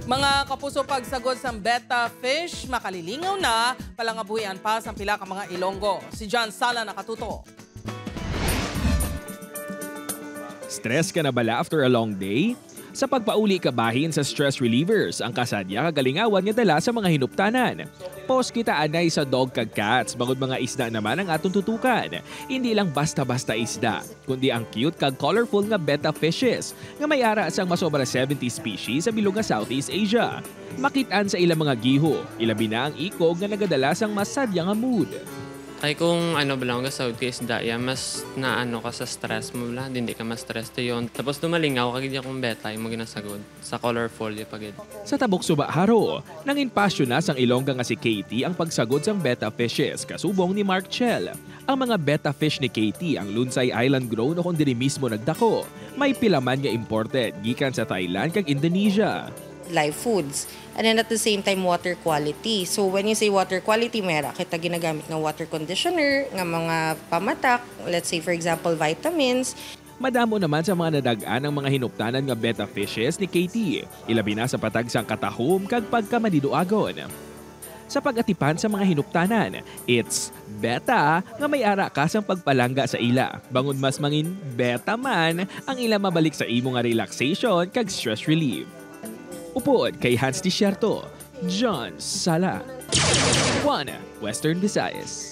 Mga kapuso pagsagod sa betta fish, makalilingaw na, palangabuhian pa sa pila ka mga Ilonggo. Si John Sala nakatuto. Stress ka na bala after a long day? Sa pagpauli kabahin sa stress relievers, ang kasadya kagalingawan nga dala sa mga hinuptanan. Pos kita anay sa dog kag cats, bangod mga isda naman ang atong tutukan. Hindi lang basta-basta isda, kundi ang cute kag colorful nga betta fishes nga may ara sang masobra 70 species sa bilog nga Southeast Asia. Makitaan sa ilang mga giho, ilabi na ang ikog nga nagadala sang masadya nga mood. Kay kung ano ba lang ka sa case daya, mas naano ka sa stress mo lang, hindi ka mas stress to yun. Tapos dumalingaw, kagidya kong beta, yung mo ginasagod sa colorful yung pagid. Sa tabok suba haro, nangin pasyon na sang Ilongga nga si Katie ang pagsagod sang betta fishes, kasubong ni Mark Chell. Ang mga betta fish ni Katie ang Lunsay Island grown o kung diri mismo nagdako. May pilaman nga imported, gikan sa Thailand kag Indonesia. Live foods. And then at the same time, water quality. So when you say water quality, mera kita ginagamit ng water conditioner, ng mga pamatak, let's say for example, vitamins. Madamo naman sa mga nadagaan ng mga hinuptanan nga betta fishes ni Katie. Ilabi na sa patag sang katahom kag pagkamadiduagon. Sa pag-atipan sa mga hinuptanan, it's beta nga may ara ka sang pagpalangga sa ila. Bangon mas mangin beta man ang ila mabalik sa imo nga relaxation kag stress relief. Upod kay Hans Tisierto, John Sala, One Western Visayas.